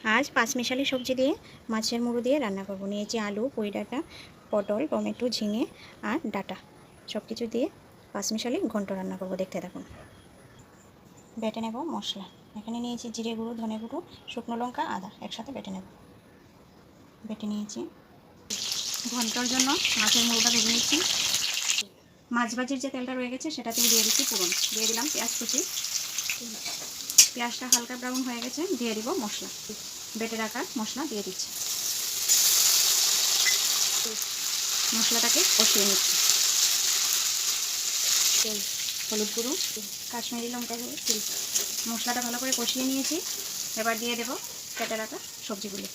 आज পাঁচমিশালি সবজি দিয়ে মাছের মুড়ো দিয়ে রান্না করব। নিয়েছি আলু, পুঁই ডাঁটা, পটল, টমেটো, ঝিঙে আর ডাঁটা সব কিছু দিয়ে পাঁচমিশালি ঘন্ট রান্না করব। দেখতে থাকুন। বেটে নেব মশলা। এখানে নিয়েছি জিরে গুঁড়ো, ধনে গুঁড়ো, শুকনো লঙ্কা, আদা একসাথে বেটে নেব। বেটে নিয়েছি। ঘন্টর জন্য মাছের মুড়োটা ভেজে নিচ্ছি। মাছ ভাজির যে তেলটা রয়ে গেছে সেটা থেকে দিয়ে দিচ্ছি ফোড়ন। দিয়ে দিলাম পেঁয়াজ কুচি। পেঁয়াজটা হালকা ব্রাউন হয়ে গেছে, দিয়ে দিব মশলা। বেটে রাখা মশলা দিয়ে দিচ্ছি। মশলাটাকে কষিয়ে নিচ্ছি। হলুদ গুঁড়ো, কাশ্মীরি লঙ্কা গুঁড়ো, মশলাটা ভালো করে কষিয়ে নিয়েছি। এবার দিয়ে দেব কেটে রাখা সবজিগুলি।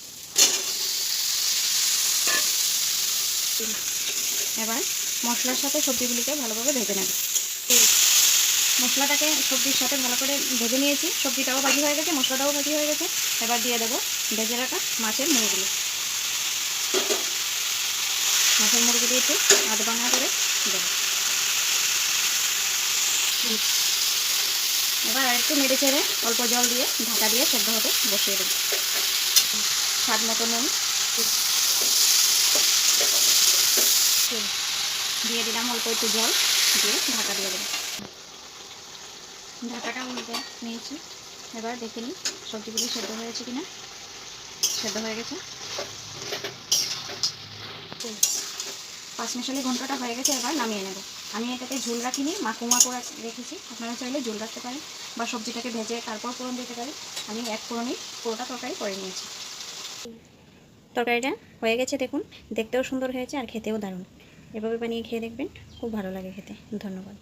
এবার মশলার সাথে সবজিগুলিকে ভালোভাবে ভেজে নেব। মশলাটাকে সবজির সাথে ভালো করে ভেজে নিয়েছি। সবজিটাও ভাজি হয়ে গেছে, মশলাটাও ভাজি হয়ে গেছে। এবার দিয়ে দেব ভেজে রাখা মাছের মুড়োগুলি। মাছের মুড়োগুলি একটু আধ ভাঙা করে দেব। এবার একটু নেড়ে চেড়ে অল্প জল দিয়ে ঢাকা দিয়ে সেদ্ধ হতে বসিয়ে দেব। স্বাদ মতো নুন দিয়ে দিলাম, অল্প একটু জল দিয়ে ঢাকা দিয়ে দেব। ঢাকাটা উল্টে নিয়েছি। এবার দেখে নিই সবজিগুলি সেদ্ধ হয়েছে কিনা। সেদ্ধ হয়ে গেছে। পাঁচমিশালি ঘন্টটা হয়ে গেছে। এবার নামিয়ে নেব। আমি এটাতে ঝোল রাখিনি, মাখুমা করে রেখেছি। আপনারা চাইলে ঝোল রাখতে পারেন বা সবজিটাকে ভেজে তারপর ফোড়ন দিতে পারেন। আমি এক ফোড়নেই পুরোটা তরকারি করে নিয়েছি। তরকারিটা হয়ে গেছে দেখুন। দেখতেও সুন্দর হয়েছে আর খেতেও দারুণ। এভাবে বানিয়ে খেয়ে দেখবেন, খুব ভালো লাগে খেতে। ধন্যবাদ।